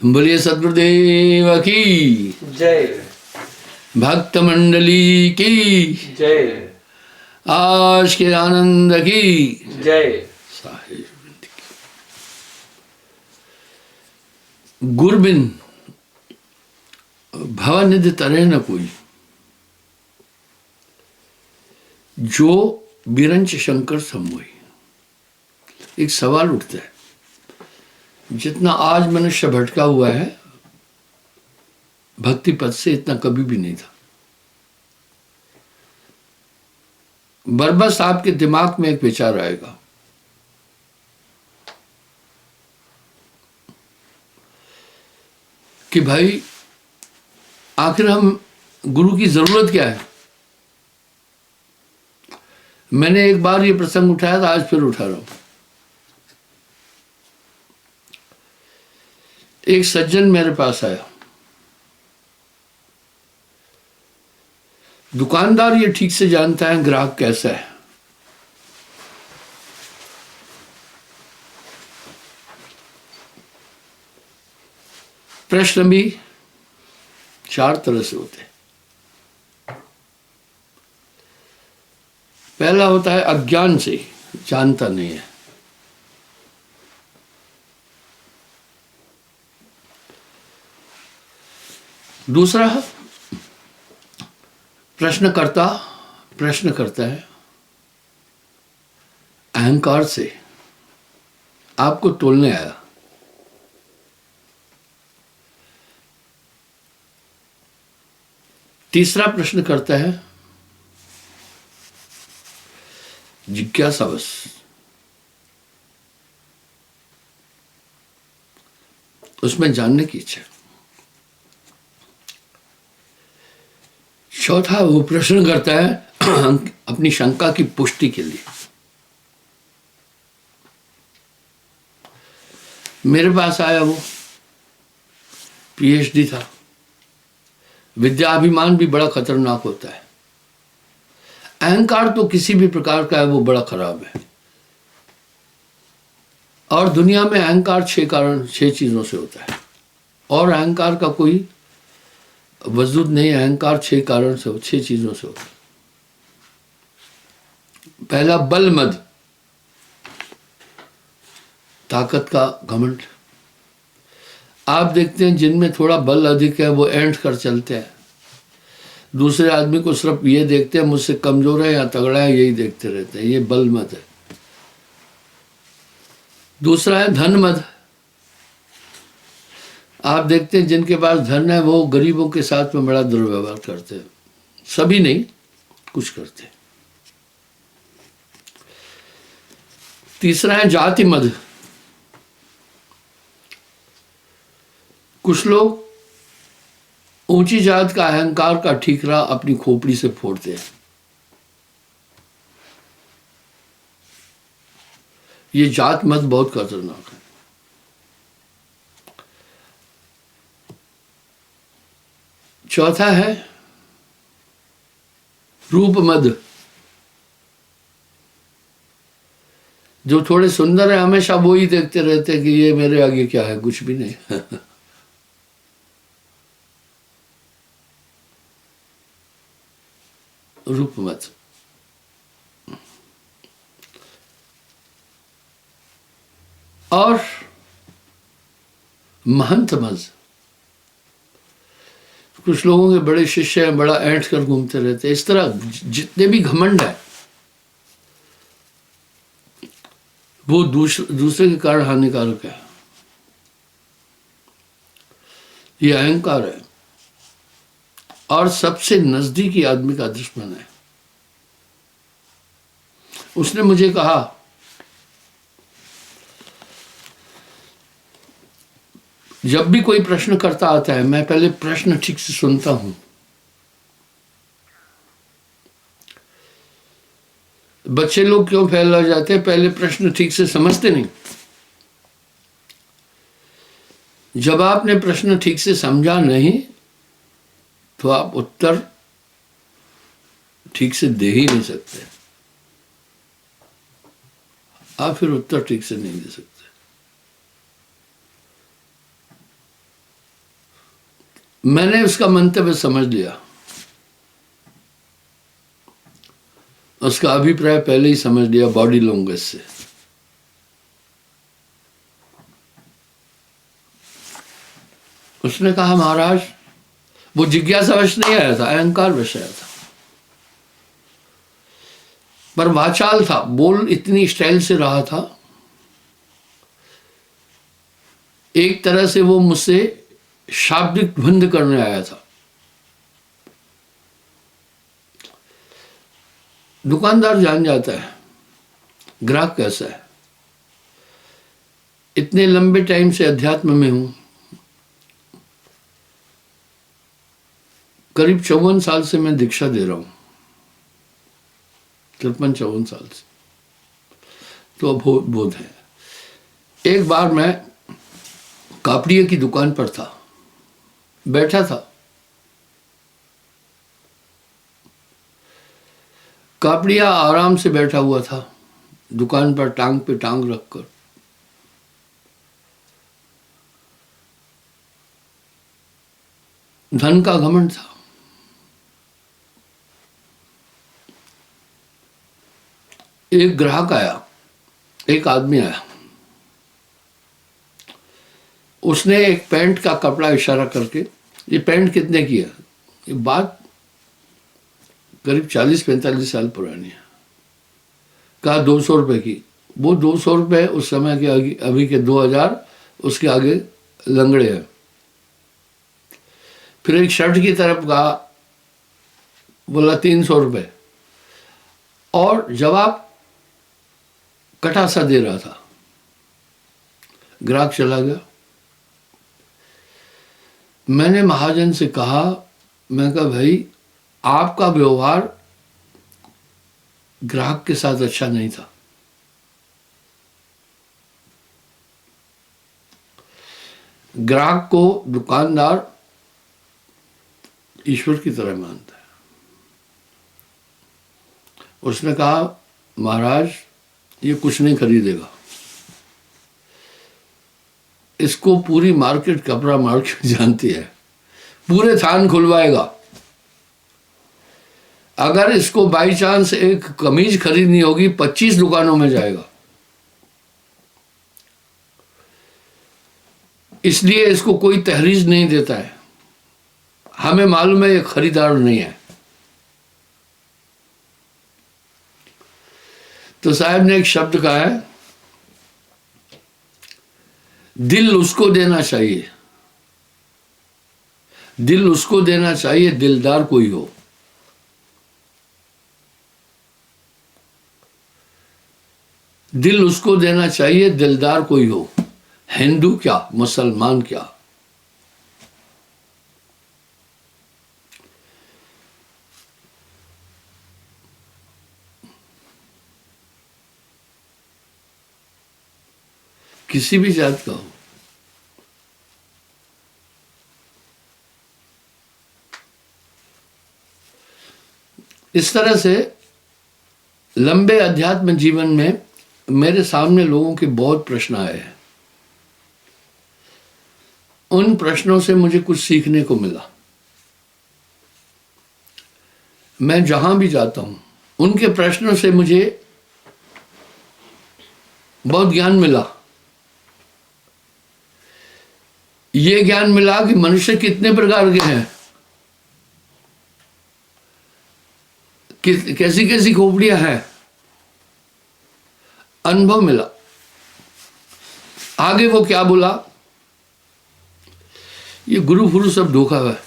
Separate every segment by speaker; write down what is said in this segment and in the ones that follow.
Speaker 1: बोलिए सद्गुरुदेव की
Speaker 2: जय,
Speaker 1: भक्त मंडली की
Speaker 2: जय,
Speaker 1: आज के आनंद की
Speaker 2: जय।
Speaker 1: साहिब गुरबिन भवनिधि तरह न कोई, जो बिरंच शंकर समोई। एक सवाल उठता है, जितना आज मनुष्य भटका हुआ है भक्ति पद से इतना कभी भी नहीं था। बरबस आपके दिमाग में एक विचार आएगा, कि भाई आखिर हम गुरु की जरूरत क्या है। मैंने एक बार ये प्रसंग उठाया था, आज फिर उठा रहा हूं। एक सज्जन मेरे पास आया, दुकानदार ये ठीक से जानता है ग्राहक कैसा है। प्रश्न भी 4 तरह से होते हैं। पहला होता है अज्ञान से, जानता नहीं है। दूसरा प्रश्नकर्ता प्रश्न करता है अहंकार से, आपको तोलने आया। तीसरा प्रश्न करता है जिज्ञासावश, उसमें जानने की इच्छा। चौथा वो प्रश्न करता है अपनी शंका की पुष्टि के लिए। मेरे पास आया वो, पीएचडी था। विद्याभिमान भी बड़ा खतरनाक होता है। अहंकार तो किसी भी प्रकार का है वो बड़ा खराब है। और दुनिया में अहंकार 6 चीजों से होता है, और अहंकार का कोई वजूद नहीं। अहंकार 6 कारण से, 6 चीजों से होता है। पहला बल मद, ताकत का घमंड। आप देखते हैं जिनमें थोड़ा बल अधिक है वो एंट कर चलते हैं। दूसरे आदमी को सिर्फ ये देखते हैं मुझसे कमजोर है या तगड़ा है, यही देखते रहते हैं। ये बल मद है। दूसरा है धन मद। आप देखते हैं जिनके पास धन है वो गरीबों के साथ में बड़ा दुर्व्यवहार करते हैं। सभी नहीं, कुछ करते हैं। तीसरा है जाति मद। कुछ लोग ऊंची जात का अहंकार का ठीकरा अपनी खोपड़ी से फोड़ते हैं। ये जात मत बहुत खतरनाक है। चौथा है रूप मद। जो थोड़े सुंदर है हमेशा वो ही देखते रहते हैं कि ये मेरे आगे क्या है, कुछ भी नहीं। रूप मत। और महंत मज। कुछ लोगों के बड़े शिष्य हैं, बड़ा ऐंठ कर घूमते रहते हैं। इस तरह जितने भी घमंड है वो दूसरे के कारण हानिकारक है। ये अहंकार है और सबसे नजदीकी आदमी का दुश्मन है। उसने मुझे कहा, जब भी कोई प्रश्न करता आता है मैं पहले प्रश्न ठीक से सुनता हूं। बच्चे लोग क्यों फैल जाते हैं, पहले प्रश्न ठीक से समझते नहीं। जब आपने प्रश्न ठीक से समझा नहीं तो आप उत्तर ठीक से दे ही नहीं सकते। आप फिर उत्तर ठीक से नहीं दे सकते। मैंने उसका मंतव्य समझ लिया, उसका अभिप्राय पहले ही समझ लिया बॉडी लैंग्वेज से। उसने कहा महाराज, वो जिज्ञासावश नहीं आया था, अहंकारवश आया था, पर वाचाल था, बोल इतनी स्टाइल से रहा था, एक तरह से वो मुझसे शाब्दिक ध्वंद करने आया था। दुकानदार जान जाता है ग्राहक कैसा है। इतने लंबे टाइम से अध्यात्म में हूं, करीब 54 साल से मैं दीक्षा दे रहा हूं, 53-54 साल से, तो बोध है। एक बार मैं कापड़िए की दुकान पर था, बैठा था, कापड़िया आराम से बैठा हुआ था दुकान पर, टांग पे टांग रखकर। धन का घमंड था। एक ग्राहक आया, एक आदमी आया, उसने एक पैंट का कपड़ा इशारा करके, ये पैंट कितने की है, ये बात करीब 40-45 साल पुरानी है, कहा 200 रुपए की। वो 200 रुपए उस समय के आगे, अभी के 2000 उसके आगे लंगड़े हैं। फिर एक शर्ट की तरफ कहा, बोला 300 रुपए, और जवाब कटा सा दे रहा था। ग्राहक चला गया। मैंने महाजन से कहा, मैं कहा भाई आपका व्यवहार ग्राहक के साथ अच्छा नहीं था। ग्राहक को दुकानदार ईश्वर की तरह मानता है। उसने कहा महाराज ये कुछ नहीं खरीदेगा, इसको पूरी मार्केट, कपड़ा मार्केट जानती है, पूरे थान खुलवाएगा। अगर इसको बाई चांस एक कमीज खरीदनी होगी 25 दुकानों में जाएगा, इसलिए इसको कोई तहरीज नहीं देता है। हमें मालूम है ये खरीदार नहीं है। तो साहब ने एक शब्द कहा है, दिल उसको देना चाहिए, दिल उसको देना चाहिए दिलदार कोई हो। दिल उसको देना चाहिए दिलदार कोई हो, हिंदू क्या मुसलमान क्या। किसी भी जात का हो। इस तरह से लंबे अध्यात्म जीवन में मेरे सामने लोगों के बहुत प्रश्न आए हैं। उन प्रश्नों से मुझे कुछ सीखने को मिला। मैं जहां भी जाता हूं उनके प्रश्नों से मुझे बहुत ज्ञान मिला। ये ज्ञान मिला कि मनुष्य कितने प्रकार के हैं, कैसी कैसी खोपड़ियां हैं, अनुभव मिला। आगे वो क्या बोला, ये गुरु गुरु सब धोखा है।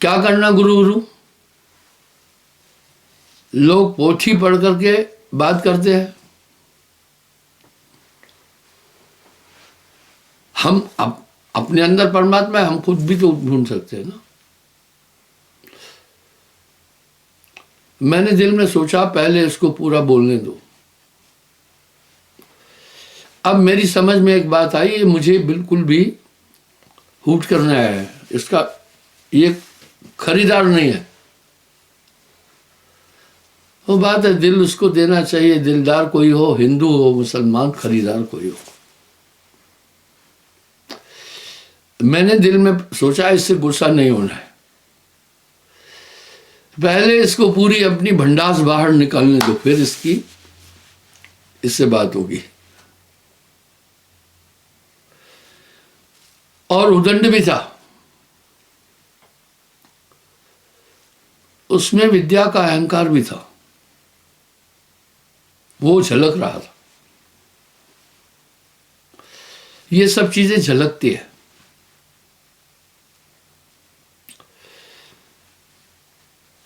Speaker 1: क्या करना गुरु गुरु, लोग पोथी पढ़ करके बात करते हैं। हम अपने अंदर परमात्मा है, हम खुद भी तो ढूंढ सकते हैं ना। मैंने दिल में सोचा पहले इसको पूरा बोलने दो। अब मेरी समझ में एक बात आई, ये मुझे बिल्कुल भी हूट करने आया है, इसका ये खरीदार नहीं है। वो बात है, दिल उसको देना चाहिए दिलदार कोई हो, हिंदू हो मुसलमान, खरीदार कोई हो। मैंने दिल में सोचा इससे गुस्सा नहीं होना है, पहले इसको पूरी अपनी भंडास बाहर निकालने दो, फिर इससे बात होगी। और उदंड भी था, उसमें विद्या का अहंकार भी था, वो झलक रहा था। ये सब चीजें झलकती है।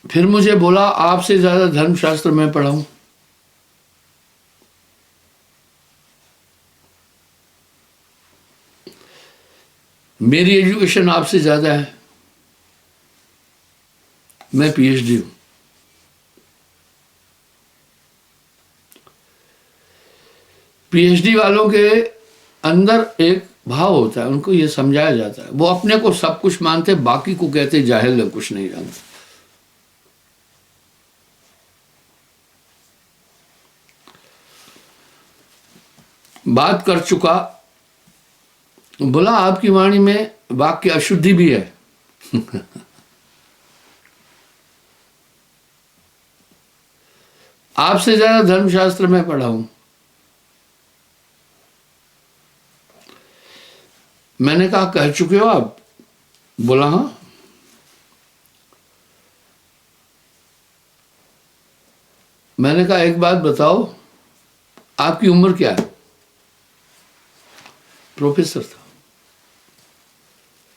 Speaker 1: फिर मुझे बोला आपसे ज्यादा धर्मशास्त्र मैं पढ़ा हूं। मेरी एजुकेशन आपसे ज्यादा है, मैं पीएचडी हूं। पीएचडी वालों के अंदर एक भाव होता है, उनको ये समझाया जाता है, वो अपने को सब कुछ मानते, बाकी को कहते जाहिल है, कुछ नहीं जानते। बात कर चुका, बोला आपकी वाणी में वाक्य अशुद्धि भी है। आपसे ज्यादा धर्मशास्त्र में पढ़ा हूं। मैंने कहा कह चुके हो आप? बोला हाँ। मैंने कहा एक बात बताओ, आपकी उम्र क्या है? प्रोफेसर था।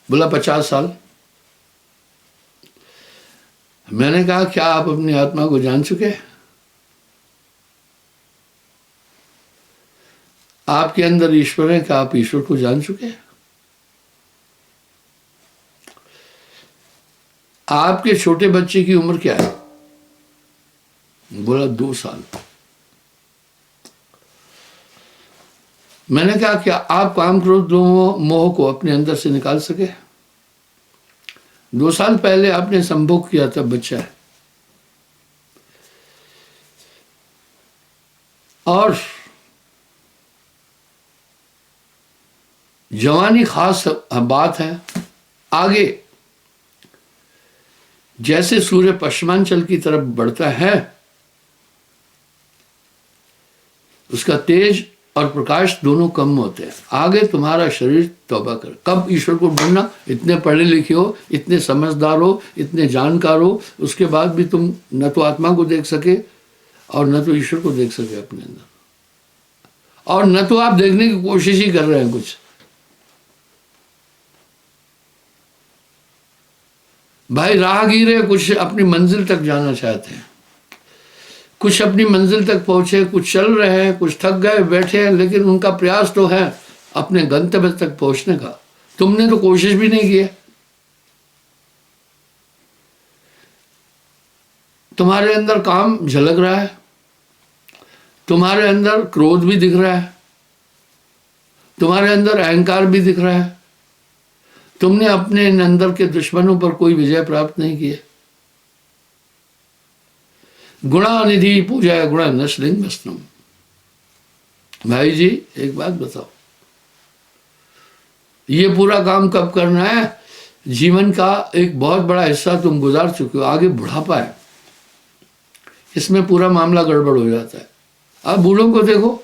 Speaker 1: बोला 50 साल। मैंने कहा क्या आप अपनी आत्मा को जान चुके? आपके अंदर ईश्वर है, क्या आप ईश्वर को जान चुके? आपके छोटे बच्चे की उम्र क्या है? बोला 2 साल। मैंने कहा क्या आप काम क्रोध मोह को अपने अंदर से निकाल सके? 2 साल पहले आपने संभोग किया था, बच्चा है। और जवानी खास बात है। आगे जैसे सूर्य पश्चिमांचल की तरफ बढ़ता है, उसका तेज और प्रकाश दोनों कम होते हैं। आगे तुम्हारा शरीर तौबा कर। कब ईश्वर को ढूंढना? इतने पढ़े लिखे हो, इतने समझदार हो, इतने जानकार हो, उसके बाद भी तुम न तो आत्मा को देख सके और न तो ईश्वर को देख सके अपने अंदर, और न तो आप देखने की कोशिश ही कर रहे हैं कुछ। भाई राहगीर है, कुछ अपनी मंजिल तक जाना चाहते हैं, कुछ अपनी मंजिल तक पहुंचे, कुछ चल रहे हैं, कुछ थक गए बैठे हैं, लेकिन उनका प्रयास तो है अपने गंतव्य तक पहुंचने का। तुमने तो कोशिश भी नहीं की है। तुम्हारे अंदर काम झलक रहा है, तुम्हारे अंदर क्रोध भी दिख रहा है, तुम्हारे अंदर अहंकार भी दिख रहा है। तुमने अपने अंदर के दुश्मनों पर कोई विजय प्राप्त नहीं की है। गुणानिधि पूजा गुणा नश्लिंग वस्तुम। भाई जी एक बात बताओ, ये पूरा काम कब करना है? जीवन का एक बहुत बड़ा हिस्सा तुम गुजार चुके हो, आगे बुढ़ापा है, इसमें पूरा मामला गड़बड़ हो जाता है। अब बूढ़ों को देखो,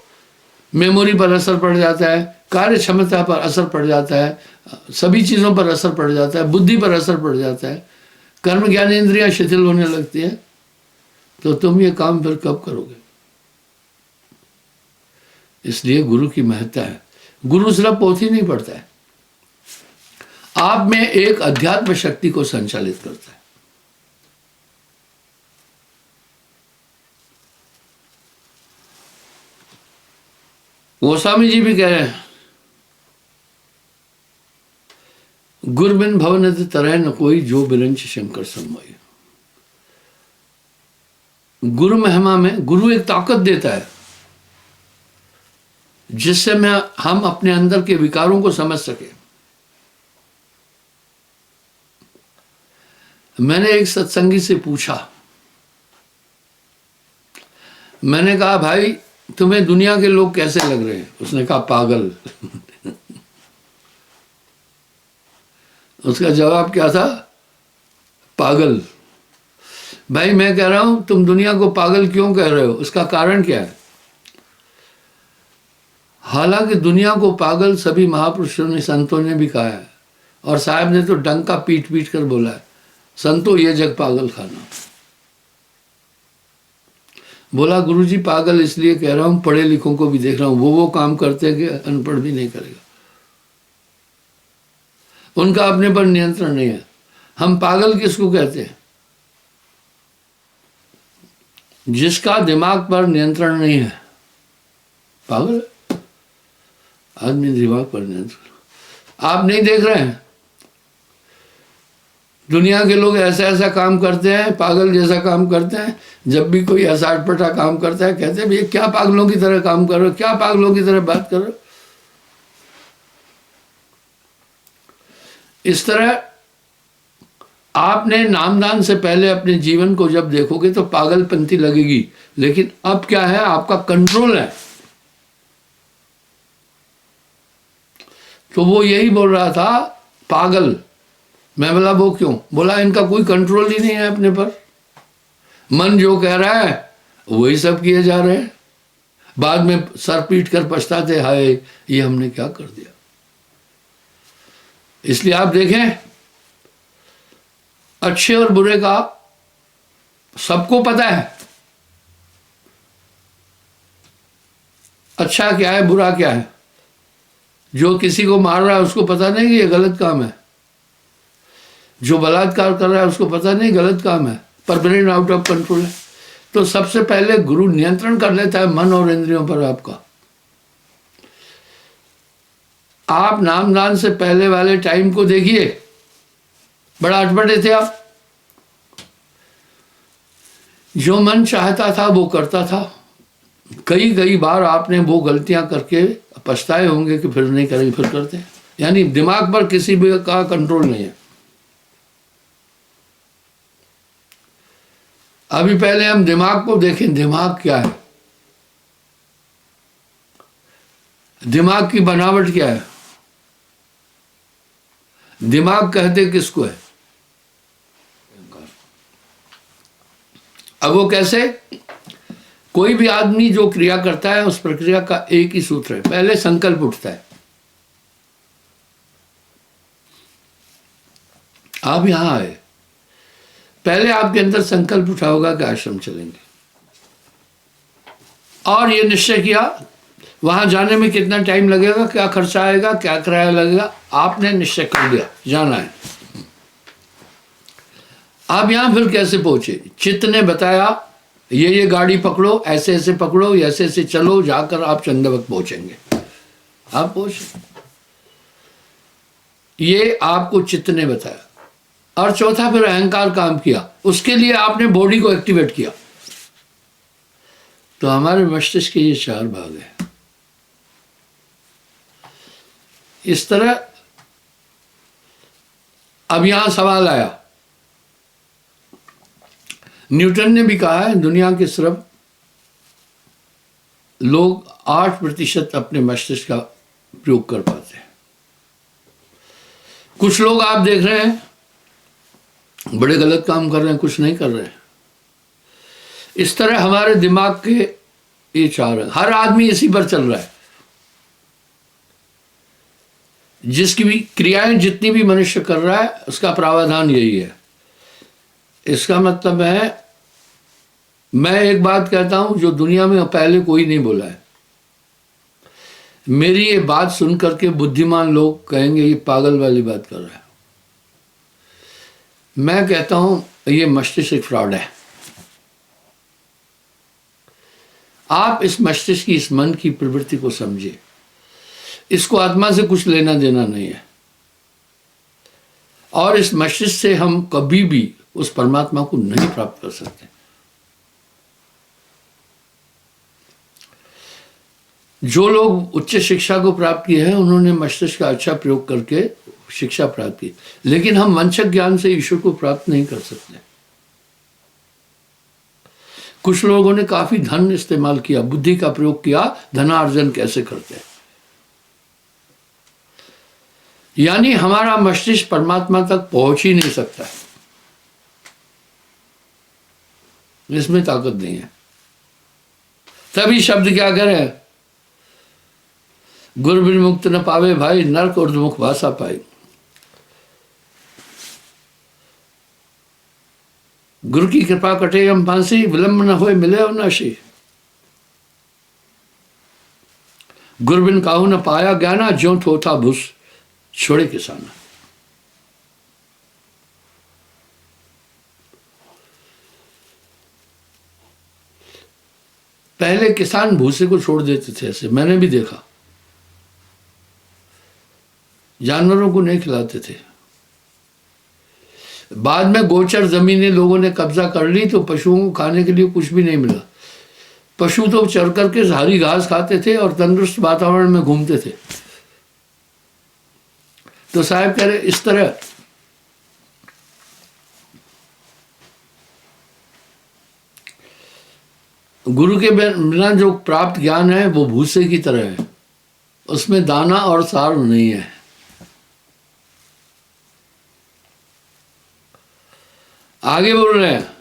Speaker 1: मेमोरी पर असर पड़ जाता है, कार्य क्षमता पर असर पड़ जाता है, सभी चीज़ों पर असर पड़ जाता है, बुद्धि पर असर पड़ जाता है, कर्म ज्ञान इंद्रियां शिथिल होने लगती है। तो तुम ये काम फिर कब करोगे? इसलिए गुरु की महत्ता है। गुरु सिर्फ पोथी नहीं पढ़ता है, आप में एक अध्यात्म शक्ति को संचालित करता है। गोस्वामी जी भी कह रहे हैं, गुर बिन भवन तरह न कोई, जो बिरंच शंकर समोई। गुरु महिमा में गुरु एक ताकत देता है जिससे हम अपने अंदर के विकारों को समझ सके। मैंने एक सत्संगी से पूछा, मैंने कहा भाई तुम्हें दुनिया के लोग कैसे लग रहे हैं? उसने कहा पागल। उसका जवाब क्या था? पागल। भाई मैं कह रहा हूं तुम दुनिया को पागल क्यों कह रहे हो, उसका कारण क्या है? हालांकि दुनिया को पागल सभी महापुरुषों ने, संतों ने भी कहा है, और साहब ने तो डंका पीट पीट कर बोला है, संतो ये जग पागल खाना। बोला गुरुजी पागल इसलिए कह रहा हूं, पढ़े लिखों को भी देख रहा हूं, वो काम करते हैं कि अनपढ़ भी नहीं करेगा। उनका अपने पर नियंत्रण नहीं है। हम पागल किसको कहते हैं? जिसका दिमाग पर नियंत्रण नहीं है, पागल आदमी। दिमाग पर नियंत्रण आप नहीं देख रहे हैं? दुनिया के लोग ऐसा ऐसा काम करते हैं, पागल जैसा काम करते हैं। जब भी कोई ऐसा अटपटा काम करता है कहते हैं भैया क्या पागलों की तरह काम कर रहे हो, क्या पागलों की तरह बात कर रहे हो। इस तरह आपने नामदान से पहले अपने जीवन को जब देखोगे तो पागलपंती लगेगी, लेकिन अब क्या है, आपका कंट्रोल है। तो वो यही बोल रहा था पागल। मैं बोला वो क्यों? बोला इनका कोई कंट्रोल ही नहीं है अपने पर, मन जो कह रहा है वही सब किए जा रहे हैं। बाद में सर पीट कर पछताते, हाय ये हमने क्या कर दिया। इसलिए आप देखें अच्छे और बुरे का सबको पता है, अच्छा क्या है बुरा क्या है। जो किसी को मार रहा है उसको पता नहीं कि ये गलत काम है, जो बलात्कार कर रहा है उसको पता नहीं गलत काम है, पर ब्रेन आउट ऑफ कंट्रोल है। तो सबसे पहले गुरु नियंत्रण कर लेता है मन और इंद्रियों पर आपका। आप नामदान से पहले वाले टाइम को देखिए, बड़ा अटपटे थे आप, जो मन चाहता था वो करता था। कई बार आपने वो गलतियां करके पछताए होंगे कि फिर नहीं करेंगे, फिर करते हैं। यानी दिमाग पर किसी भी का कंट्रोल नहीं है। अभी पहले हम दिमाग को देखें, दिमाग क्या है, दिमाग की बनावट क्या है, दिमाग कहते किसको है। अब वो कैसे? कोई भी आदमी जो क्रिया करता है उस प्रक्रिया का एक ही सूत्र है, पहले संकल्प उठता है। आप यहां आए, पहले आपके अंदर संकल्प उठा होगा कि आश्रम चलेंगे, और ये निश्चय किया वहां जाने में कितना टाइम लगेगा, क्या खर्चा आएगा, क्या किराया लगेगा, आपने निश्चय कर दिया जाना है। आप यहां फिर कैसे पहुंचे? चित्त ने बताया ये गाड़ी पकड़ो, ऐसे ऐसे पकड़ो, ऐसे ऐसे चलो, जाकर आप चंदवत पहुंचेंगे। आप पहुंचे, ये आपको चित्त ने बताया। और चौथा फिर अहंकार काम किया, उसके लिए आपने बॉडी को एक्टिवेट किया। तो हमारे मस्तिष्क के ये चार भाग हैं। इस तरह अब यहां सवाल आया, न्यूटन ने भी कहा है दुनिया के सिर्फ लोग 8% अपने मस्तिष्क का प्रयोग कर पाते हैं। कुछ लोग आप देख रहे हैं बड़े गलत काम कर रहे हैं, कुछ नहीं कर रहे हैं। इस तरह हमारे दिमाग के ये चार है, हर आदमी इसी पर चल रहा है। जिसकी भी क्रियाएं जितनी भी मनुष्य कर रहा है उसका प्रावधान यही है। इसका मतलब है, मैं एक बात कहता हूं जो दुनिया में पहले कोई नहीं बोला है। मेरी ये बात सुन करके बुद्धिमान लोग कहेंगे ये पागल वाली बात कर रहा है। मैं कहता हूं ये मस्तिष्क एक फ्रॉड है। आप इस मस्तिष्क की, इस मन की प्रवृत्ति को समझिए। इसको आत्मा से कुछ लेना देना नहीं है, और इस मस्तिष्क से हम कभी भी उस परमात्मा को नहीं प्राप्त कर सकते। जो लोग उच्च शिक्षा को प्राप्त किए हैं उन्होंने मस्तिष्क का अच्छा प्रयोग करके शिक्षा प्राप्त की, लेकिन हम मंचक ज्ञान से ईश्वर को प्राप्त नहीं कर सकते। कुछ लोगों ने काफी धन इस्तेमाल किया, बुद्धि का प्रयोग किया, धनार्जन कैसे करते हैं। यानी हमारा मस्तिष्क परमात्मा तक पहुंच ही नहीं सकता है, इसमें ताकत नहीं है। तभी शब्द क्या करें, गुरु बिन मुक्त न पावे भाई, नरक उर्धमुख भाषा पाई। गुरु की कृपा कटे हम फांसी, विलंब न होए मिले अविनाशी। गुरु बिन काहू न पाया ज्ञाना, ज्यों थोथा भूस छोड़े किसाना। पहले किसान भूसे को छोड़ देते थे, ऐसे मैंने भी देखा, जानवरों को नहीं खिलाते थे। बाद में गोचर जमीनें लोगों ने कब्जा कर ली तो पशुओं को खाने के लिए कुछ भी नहीं मिला। पशु तो चर करके हरी घास खाते थे और तंदुरुस्त वातावरण में घूमते थे। तो साहब कह रहे इस तरह गुरु के बिना जो प्राप्त ज्ञान है वो भूसे की तरह है, उसमें दाना और सार नहीं है। आगे बोल रहे हैं,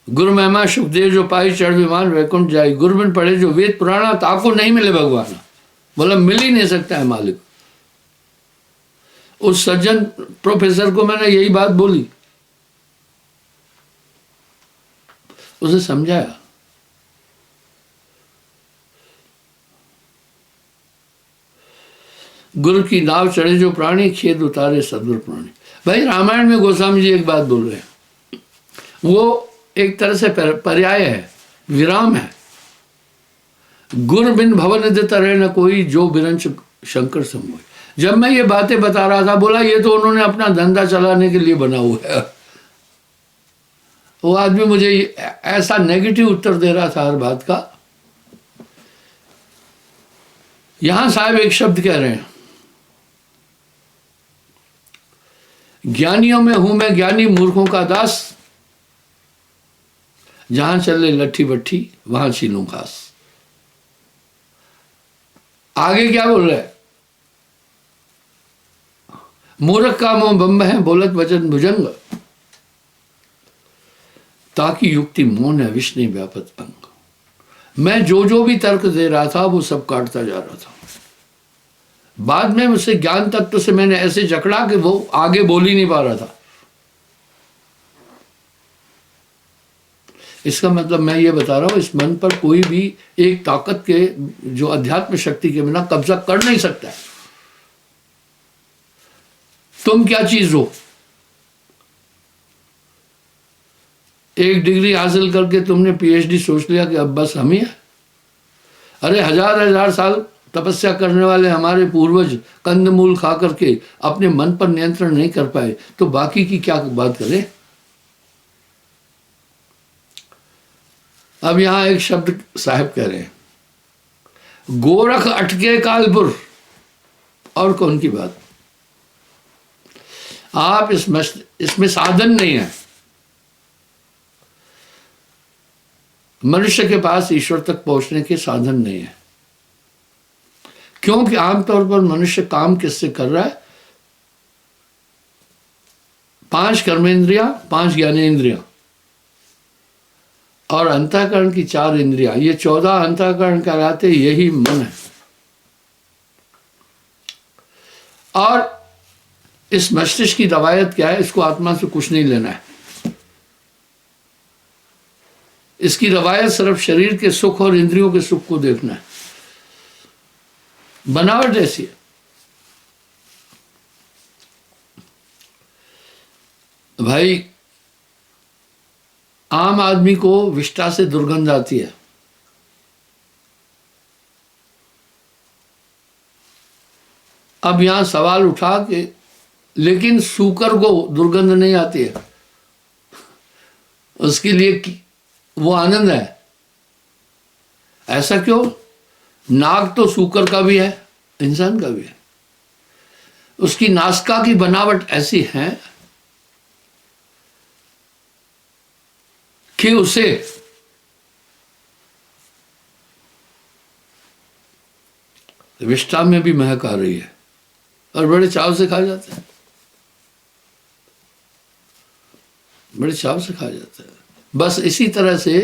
Speaker 1: गुरु महिमा सुखदेव जो पाई चढ़ विमान वैकुंठ जाई। गुरु बिन पढ़े जो वेद पुराना, ताको नहीं मिले भगवान। बोला मिल ही नहीं सकता है मालिक। उस सज्जन प्रोफेसर को मैंने यही बात बोली, उसे समझाया। गुरु की नाव चढ़े जो प्राणी, खेद उतारे सदगुरु प्राणी। भाई रामायण में गोस्वामी जी एक बात बोल रहे हैं, वो एक तरह से पर्याय है, विराम है। गुरु बिन भवन निधि तरह न कोई, जो बिरंच शंकर समोई। जब मैं ये बातें बता रहा था, बोला ये तो उन्होंने अपना धंधा चलाने के लिए बना हुआ है। वो आदमी मुझे ऐसा नेगेटिव उत्तर दे रहा था हर बात का। यहां साहब एक शब्द कह रहे हैं, ज्ञानियों में हूं मैं ज्ञानी, मूर्खों का दास। जहां चले लट्ठी बट्ठी, वहां छीलूं घास। आगे क्या बोल रहे हैं, मूर्ख का मुंह बम्ब है, बोलत वचन भुजंग। ताकि युक्ति मौन है, विष्णु व्यापत अंग। मैं जो भी तर्क दे रहा था वो सब काटता जा रहा था। बाद में मुझसे ज्ञान तत्व से मैंने ऐसे जकड़ा कि वो आगे बोल ही नहीं पा रहा था। इसका मतलब मैं ये बता रहा हूं, इस मन पर कोई भी एक ताकत के, जो अध्यात्म शक्ति के बिना कब्जा कर नहीं सकता है। तुम क्या चीज हो? एक डिग्री हासिल करके तुमने पीएचडी सोच लिया कि अब बस हम ही हैं। अरे हजार हजार साल तपस्या करने वाले हमारे पूर्वज कंदमूल खा करके अपने मन पर नियंत्रण नहीं कर पाए, तो बाकी की क्या बात करें। अब यहां एक शब्द साहब कह रहे हैं, गोरख अटके कालपुर। और कौन की बात? आप इसमें साधन नहीं है। मनुष्य के पास ईश्वर तक पहुंचने के साधन नहीं है, क्योंकि आमतौर पर मनुष्य काम किससे कर रहा है? 5 कर्मेंद्रियां, 5 ज्ञानेंद्रियां और अंतःकरण की 4 इंद्रियां। ये 14 अंतःकरण कहलाते, यही मन है। और इस मस्तिष्क की रवायत क्या है? इसको आत्मा से कुछ नहीं लेना है। इसकी रवायत सिर्फ शरीर के सुख और इंद्रियों के सुख को देखना है। बनावट ऐसी है। भाई आम आदमी को विष्ठा से दुर्गंध आती है। अब यहां सवाल उठा कि लेकिन सूकर को दुर्गंध नहीं आती है, उसके लिए वो आनंद है। ऐसा क्यों? नाक तो सूकर का भी है, इंसान का भी है। उसकी नासिका की बनावट ऐसी है कि उसे विष्टा में भी महक आ रही है और बड़े चाव से खा जाते हैं, बड़े चाव से खा जाते हैं। बस इसी तरह से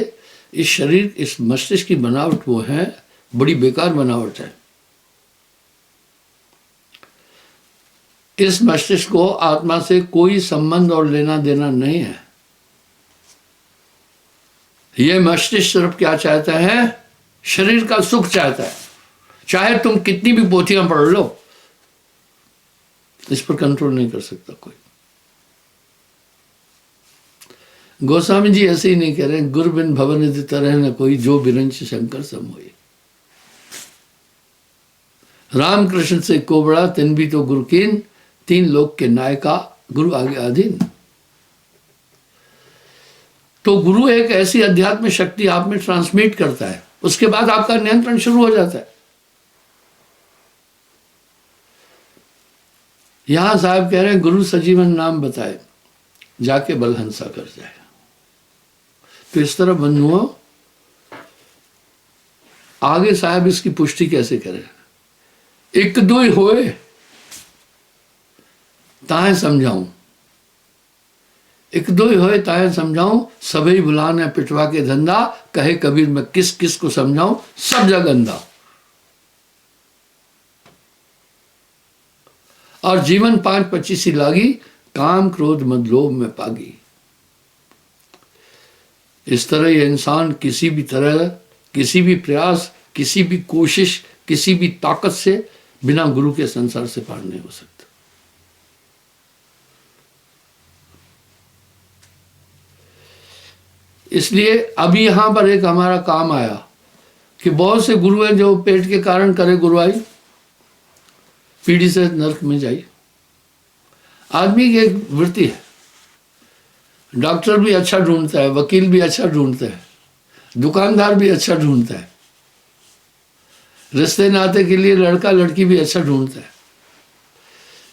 Speaker 1: इस शरीर, इस मस्तिष्क की बनावट वो है, बड़ी बेकार बनावट है। इस मस्तिष्क को आत्मा से कोई संबंध और लेना देना नहीं है। यह मस्तिष्क सिर्फ क्या चाहता है? शरीर का सुख चाहता है। चाहे तुम कितनी भी पोथियां पढ़ लो, इस पर कंट्रोल नहीं कर सकता कोई। गोस्वामी जी ऐसे ही नहीं कह रहे, गुरु बिन भवन यदि तरह न कोई, जो बिरंच शंकर सम होई। रामकृष्ण से को बड़ा तिन भी तो गुरु कीन, तीन लोक के नायका गुरु आगे अधीन। तो गुरु एक ऐसी अध्यात्म शक्ति आप में ट्रांसमिट करता है, उसके बाद आपका नियंत्रण शुरू हो जाता है। यहां साहब कह रहे हैं, गुरु सजीवन नाम बताए, जाके बलहंसा कर जाए। तो इस तरह बंधुओं, आगे साहब इसकी पुष्टि कैसे करें? एक दो ही होए ताहे समझाऊं, एक दो ही होए ताहे समझाऊं, सभी बुलाने पिटवा के धंधा, कहे कबीर मैं किस किस को समझाऊं, सब जग अंधा। और जीवन 5-25 लागी, काम क्रोध मद लोभ में पागी। इस तरह ये इंसान किसी भी तरह, किसी भी प्रयास, किसी भी कोशिश, किसी भी ताकत से बिना गुरु के संसार से पार नहीं हो सकता। इसलिए अभी यहां पर एक हमारा काम आया कि बहुत से गुरु हैं जो पेट के कारण करे गुरुआई, पीढ़ी से नरक में जाइए। आदमी की एक वृत्ति है, डॉक्टर भी अच्छा ढूंढता है, वकील भी अच्छा ढूंढता है, दुकानदार भी अच्छा ढूंढता है, रिश्ते नाते के लिए लड़का लड़की भी अच्छा ढूंढता है।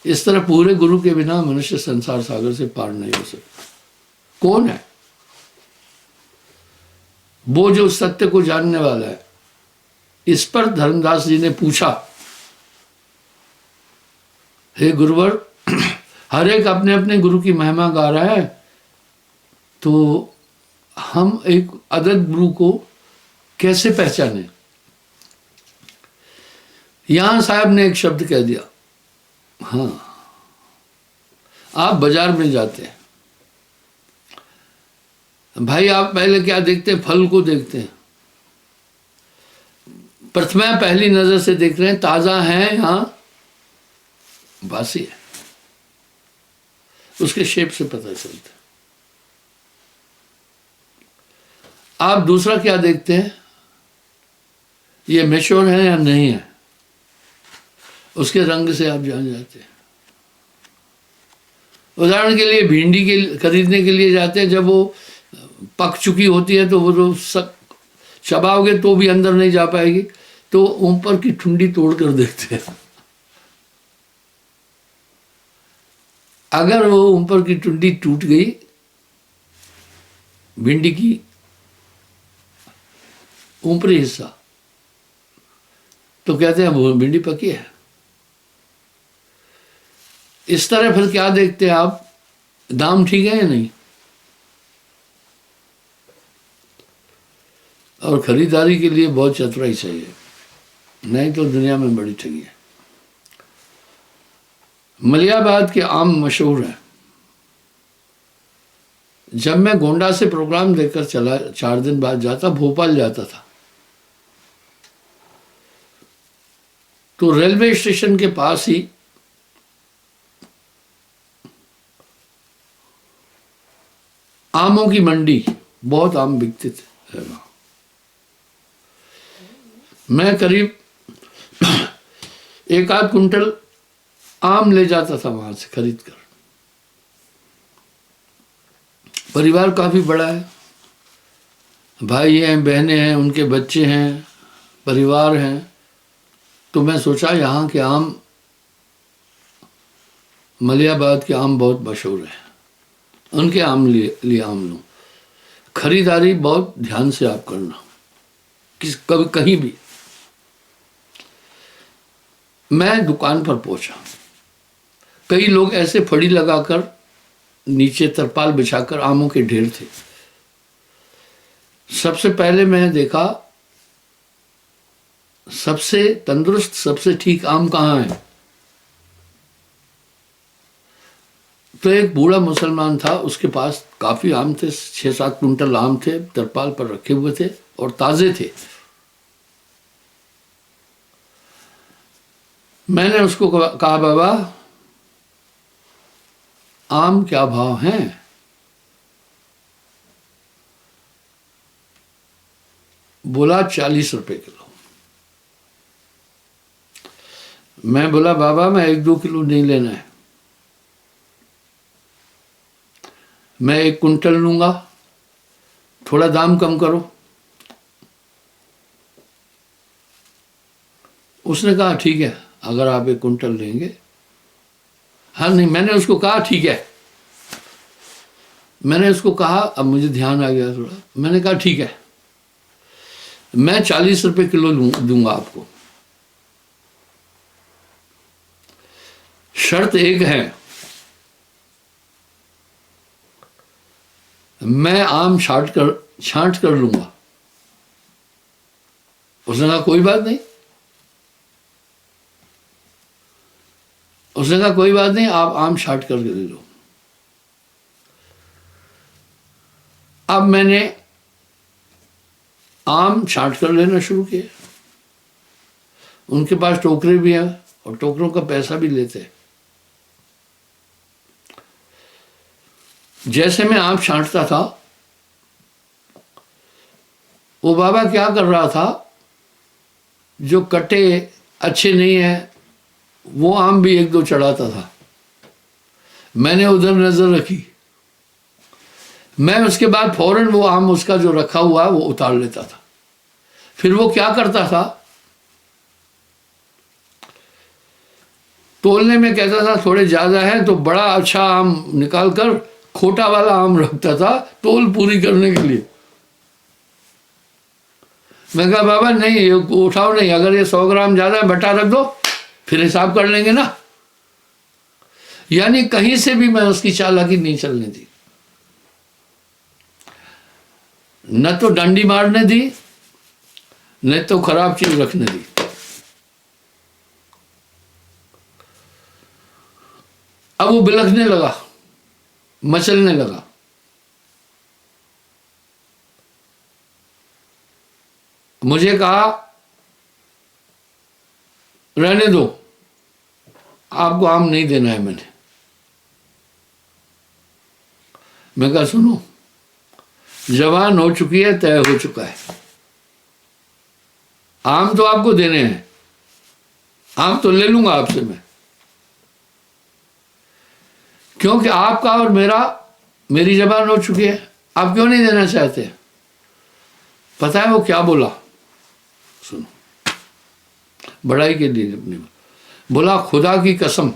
Speaker 1: इस तरह पूरे गुरु के बिना मनुष्य संसार सागर से पार नहीं हो सकता। कौन है वो जो सत्य को जानने वाला है? इस पर धर्मदास जी ने पूछा, हे गुरुवर, हर एक अपने अपने गुरु की महिमा गा रहा है, तो हम एक अदद गुरु को कैसे पहचाने? यहां साहब ने एक शब्द कह दिया। हाँ, आप बाजार में जाते हैं भाई, आप पहले क्या देखते हैं? फल को देखते हैं। प्रथमा पहली नजर से देख रहे हैं, ताजा है या बासी है, उसके शेप से पता चलता है। आप दूसरा क्या देखते हैं? ये मैच्योर है या नहीं है, उसके रंग से आप जान जाते हैं। उदाहरण के लिए भिंडी के खरीदने के लिए जाते हैं, जब वो पक चुकी होती है तो वो तो सब चबाओगे तो भी अंदर नहीं जा पाएगी, तो ऊपर की ठुंडी तोड़ कर देखते हैं। अगर वो ऊपर की ठुंडी टूट गई भिंडी की ऊपरी हिस्सा, तो कहते हैं वो भिंडी पकी है। इस तरह फिर क्या देखते हैं आप? दाम ठीक है या नहीं? और खरीदारी के लिए बहुत चतुराई चाहिए, नहीं तो दुनिया में बड़ी ठगी है। मलियाबाद के आम मशहूर है। जब मैं गोंडा से प्रोग्राम देखकर चला, 4 दिन बाद जाता, भोपाल जाता था, तो रेलवे स्टेशन के पास ही आमों की मंडी, बहुत आम बिकते थे वहां। मैं करीब 1-8 कुंटल आम ले जाता था वहां से खरीद कर। परिवार काफी बड़ा है, भाई हैं, बहनें हैं, उनके बच्चे हैं, परिवार हैं। तो मैं सोचा यहाँ के आम, मलियाबाद के आम बहुत मशहूर है, उनके आम लिए आम लूँ। खरीदारी बहुत ध्यान से आप करना, कभी कहीं भी। मैं दुकान पर पहुंचा। कई लोग ऐसे फड़ी लगाकर नीचे तरपाल बिछाकर आमों के ढेर थे। सबसे पहले मैंने देखा सबसे तंदुरुस्त सबसे ठीक आम कहाँ है। तो एक बूढ़ा मुसलमान था, उसके पास काफी आम थे, 6-7 कुंटल आम थे, तरपाल पर रखे हुए थे और ताजे थे। मैंने उसको कहा बाबा आम क्या भाव हैं? बोला 40 रुपए किलो। मैं बोला बाबा मैं 1-2 किलो नहीं लेना है, मैं 1 कुंटल लूंगा, थोड़ा दाम कम करो। उसने कहा ठीक है, अगर आप 1 कुंटल लेंगे। हाँ नहीं, मैंने उसको कहा ठीक है। मैंने उसको कहा, अब मुझे ध्यान आ गया थोड़ा, मैंने कहा ठीक है, मैं 40 रुपए किलो दूंगा आपको। शर्त एक है, मैं आम छांट कर लूंगा। उसने कहा कोई बात नहीं। उसने कहा कोई बात नहीं, आप आम छांट करके दे दो। अब मैंने आम छांट कर लेना शुरू किया। उनके पास टोकरे भी हैं और टोकरों का पैसा भी लेते हैं। जैसे मैं आम छांटता था, वो बाबा क्या कर रहा था, जो कटे अच्छे नहीं है वो आम भी 1-2 चढ़ाता था। मैंने उधर नजर रखी। मैं उसके बाद फौरन वो आम उसका जो रखा हुआ है वो उतार लेता था। फिर वो क्या करता था, तोलने में कहता था थोड़े ज्यादा है, तो बड़ा अच्छा आम निकाल कर खोटा वाला आम रखता था तोल पूरी करने के लिए। मैं कहा बाबा नहीं, ये उठाओ नहीं, अगर ये 100 ग्राम ज्यादा है बटा रख दो, फिर हिसाब कर लेंगे ना। यानी कहीं से भी मैं उसकी चालाकी नहीं चलने दी, न तो डंडी मारने दी, न तो खराब चीज रखने दी। अब वो बिलखने लगा, मचलने लगा। मुझे कहा रहने दो, आपको आम नहीं देना है। मैं कहा सुनो, जवान हो चुकी है, तय हो चुका है, आम तो आपको देने हैं, आम तो ले लूंगा आपसे मैं, क्योंकि आपका और मेरी जबान हो चुकी है। आप क्यों नहीं देना चाहते? पता है वो क्या बोला? सुनो, बड़ाई के लिए अपनी बोला, खुदा की कसम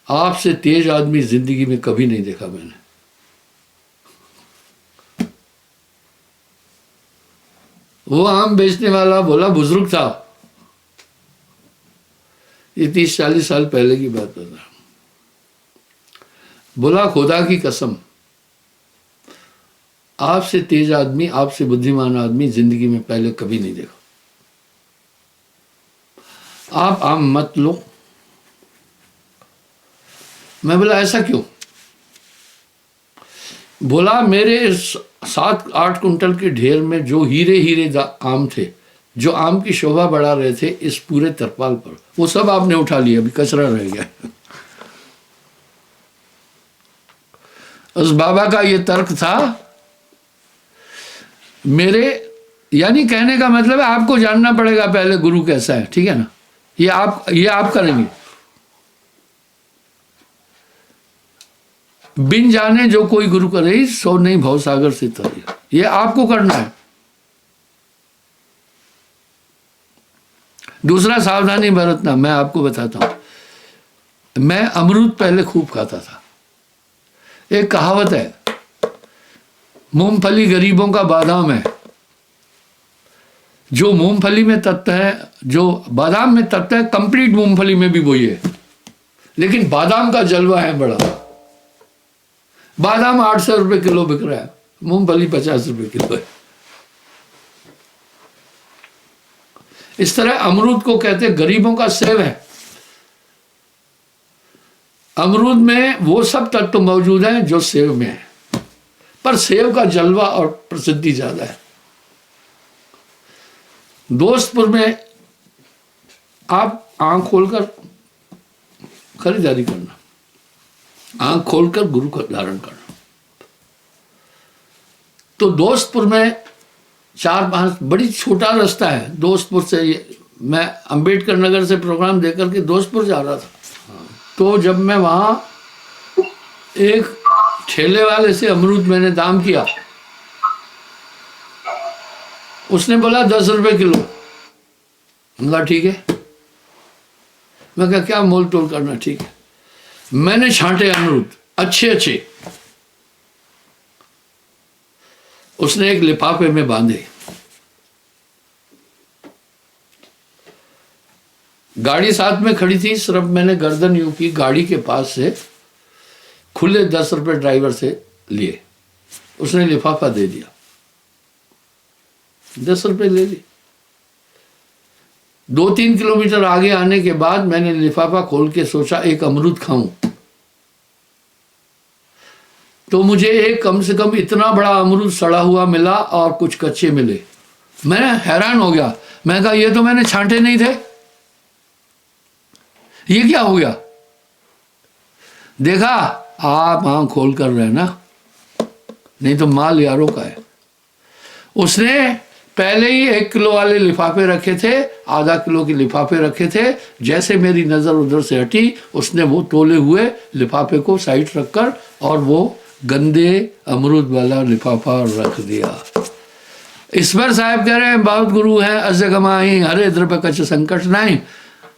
Speaker 1: आपसे तेज आदमी जिंदगी में कभी नहीं देखा मैंने। वो आम बेचने वाला बोला, बुजुर्ग था, ये 30-40 साल पहले की बात बता। बोला खुदा की कसम आपसे तेज आदमी, आपसे बुद्धिमान आदमी जिंदगी में पहले कभी नहीं देखा। आप आम मत लो। मैं बोला ऐसा क्यों? बोला मेरे 7-8 कुंटल के ढेर में जो हीरे आम थे, जो आम की शोभा बढ़ा रहे थे इस पूरे तरपाल पर, वो सब आपने उठा लिया, अभी कचरा रह गया। उस बाबा का ये तर्क था मेरे, यानी कहने का मतलब है आपको जानना पड़ेगा पहले गुरु कैसा है, ठीक है ना? ये आप करेंगे। बिन जाने जो कोई गुरु करे सो नहीं भव सागर से तरे, ये आपको करना है। दूसरा सावधानी बरतना, मैं आपको बताता हूं, मैं अमरूद पहले खूब खाता था। एक कहावत है, मूंगफली गरीबों का बादाम है, जो मूंगफली में तत्व है, जो बादाम में तत्व है, कंप्लीट मूंगफली में भी वही है, लेकिन बादाम का जलवा है बड़ा। बादाम 800 रुपये किलो बिक रहा है, मूंगफली 50 रुपये किलो है। इस तरह अमरूद को कहते गरीबों का सेब है। अमरूद में वो सब तत्व मौजूद हैं जो सेब में है, पर सेब का जलवा और प्रसिद्धि ज्यादा है। दोस्तपुर में आप आंख खोलकर खरीदारी करना, आंख खोलकर गुरु को धारण करना। तो दोस्तपुर में 4-5 बड़ी छोटा रास्ता है दोस्तपुर से। मैं अंबेडकर नगर से प्रोग्राम देकर के दोस्तपुर जा रहा था, तो जब मैं वहां एक ठेले वाले से अमरूद मैंने दाम किया, उसने बोला 10 रुपये किलो। बोला ठीक है। मैं कहा क्या मोल तोल करना, ठीक है। मैंने छांटे अमरूद अच्छे अच्छे, उसने एक लिफाफे में बांधे। गाड़ी साथ में खड़ी थी, सिर्फ मैंने गर्दन यूं की, गाड़ी के पास से खुले 10 रुपये ड्राइवर से लिए। उसने लिफाफा दे दिया, 10 रुपये ले लिए। 2-3 किलोमीटर आगे आने के बाद मैंने लिफाफा खोल के सोचा एक अमरूद खाऊं, तो मुझे एक कम से कम इतना बड़ा अमरूद सड़ा हुआ मिला और कुछ कच्चे मिले। मैं हैरान हो गया। मैं कहा ये तो मैंने छांटे नहीं थे, ये क्या हो गया? देखा, आप आंख खोल कर रहे ना, नहीं तो माल यारों का है। उसने पहले ही 1 किलो वाले लिफाफे रखे थे, आधा किलो के लिफाफे रखे थे। जैसे मेरी नजर उधर से हटी, उसने वो तोले हुए लिफाफे को साइड रखकर और वो गंदे अमरूद वाला लिफाफा रख दिया। इस पर साहब कह रहे हैं बहुत गुरु हैं, अज गमाई हरे द्रव्य कच संकट नहीं,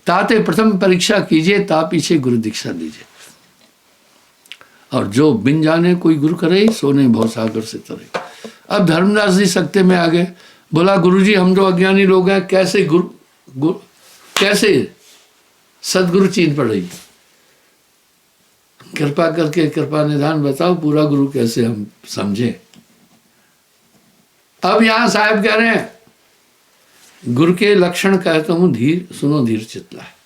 Speaker 1: ताते प्रथम परीक्षा कीजिए, ता पीछे गुरु दीक्षा दीजिए। और जो बिन जाने कोई गुरु करे, सोने बहुत सागर से तरे। अब धर्मदास जी सकते में आ गए। बोला गुरुजी हम तो अज्ञानी लोग हैं, कैसे कैसे सदगुरु चीन पड़ेगी? कृपा करके कृपा निधान बताओ, पूरा गुरु कैसे हम समझे। अब यहां साहब कह रहे हैं गुरु के लक्षण कहता हूं धीर, सुनो धीर चित्ला है।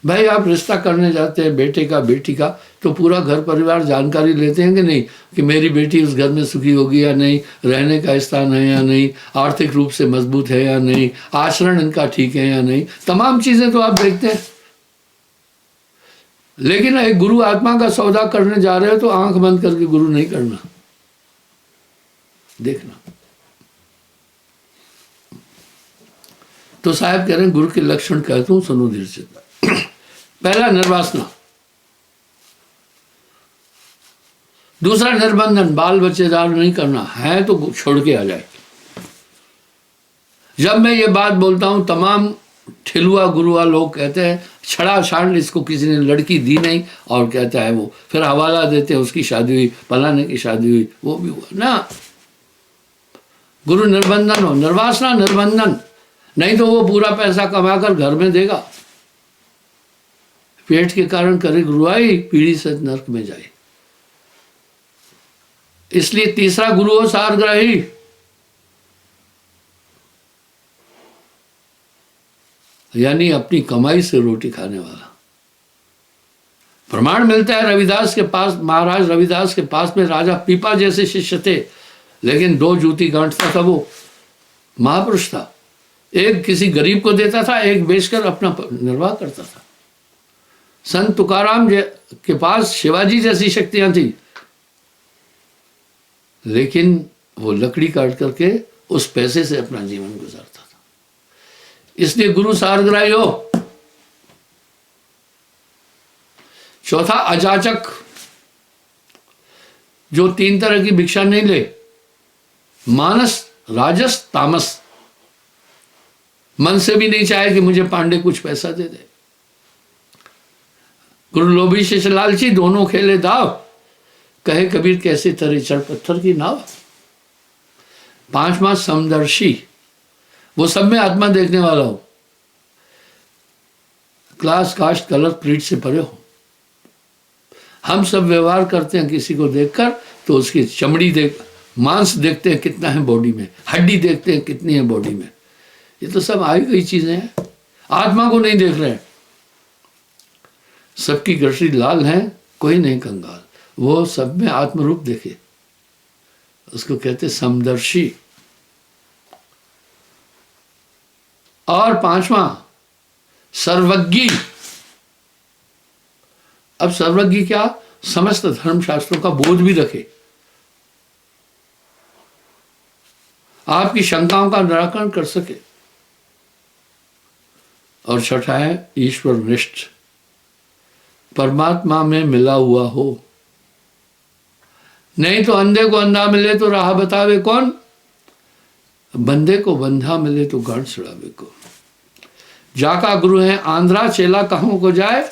Speaker 1: भाई आप रिश्ता करने जाते हैं बेटे का बेटी का, तो पूरा घर परिवार जानकारी लेते हैं कि नहीं, कि मेरी बेटी उस घर में सुखी होगी या नहीं, रहने का स्थान है या नहीं, आर्थिक रूप से मजबूत है या नहीं, आचरण इनका ठीक है या नहीं, तमाम चीजें तो आप देखते हैं। लेकिन एक गुरु आत्मा का सौदा करने जा रहे हो तो आंख बंद करके गुरु नहीं करना, देखना। तो साहब कह रहे हैं गुरु के लक्षण कहता हूं, सुनो धीर से। पहला निर्वासना, दूसरा निर्बंधन, बाल बच्चेदार नहीं करना है तो छोड़ के आ जाए। जब मैं ये बात बोलता हूं, तमाम ठिलुआ गुरुआ लोग कहते हैं छड़ा छाड़, इसको किसी ने लड़की दी नहीं, और कहता है वो फिर हवाला देते हैं उसकी शादी हुई, फलाने की शादी हुई, वो भी हुआ ना। गुरु निर्बंधन हो, निर्वासना निर्बंधन, नहीं तो वो पूरा पैसा कमाकर घर में देगा, पेट के कारण करे गुरुआई, पीढ़ी से नरक में जाए। इसलिए तीसरा गुरु हो सारग्राही। यानी अपनी कमाई से रोटी खाने वाला। प्रमाण मिलता है रविदास के पास, महाराज रविदास के पास में राजा पीपा जैसे शिष्य थे, लेकिन 2 जूती गांठता था, वो महापुरुष था। एक किसी गरीब को देता था, एक बेचकर अपना निर्वाह करता था। संत तुकाराम के पास शिवाजी जैसी शक्तियां थी, लेकिन वो लकड़ी काट करके उस पैसे से अपना जीवन गुजारता था। इसलिए गुरु सारग्राही हो। चौथा अजाचक, जो 3 तरह की भिक्षा नहीं ले, मानस राजस तामस। मन से भी नहीं चाहे कि मुझे पांडे कुछ पैसा दे दे। गुरु लोभी शिष्य लालची, दोनों खेले दाव, कहे कबीर कैसे तरे चढ़ पत्थर की नाव। पांचवा समदर्शी, वो सब में आत्मा देखने वाला हो, क्लास कास्ट कलर क्रीड से परे हो। हम सब व्यवहार करते हैं किसी को देखकर तो उसकी चमड़ी देख, मांस देखते हैं कितना है बॉडी में, हड्डी देखते हैं कितनी है बॉडी में, ये तो सब आई गई चीजें हैं, आत्मा को नहीं देख रहे हैं। सबकी दृष्टि लाल है, कोई नहीं कंगाल, वो सब में आत्मरूप देखे, उसको कहते समदर्शी। और पांचवा सर्वज्ञी। अब सर्वज्ञी क्या, समस्त धर्मशास्त्रों का बोध भी रखे, आपकी शंकाओं का निराकरण कर सके। और छठा है ईश्वर निष्ठ, परमात्मा में मिला हुआ हो। नहीं तो अंधे को अंधा मिले तो राह बतावे कौन, बंदे को बंधा मिले तो गांठ छुड़ावे को। जाका गुरु है आंध्रा, चेला कहाँ को जाए,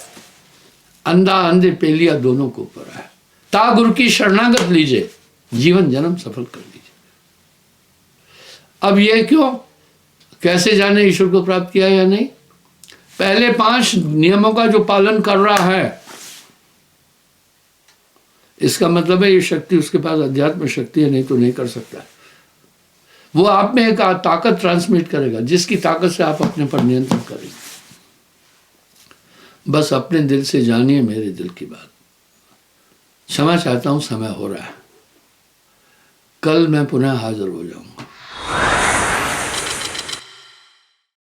Speaker 1: अंधा अंधे पेलिया दोनों को ऊपर है। ता गुरु की शरणागत लीजिए, जीवन जन्म सफल कर लीजिए। अब ये क्यों, कैसे जाने ईश्वर को प्राप्त किया या नहीं? पहले 5 नियमों का जो पालन कर रहा है, इसका मतलब है ये शक्ति उसके पास अध्यात्म शक्ति है, नहीं तो नहीं कर सकता। वो आप में एक ताकत ट्रांसमिट करेगा, जिसकी ताकत से आप अपने पर नियंत्रण करेंगे। बस अपने दिल से जानिए मेरे दिल की बात। क्षमा चाहता हूं, समय हो रहा है, कल मैं पुनः हाजिर हो जाऊंगा।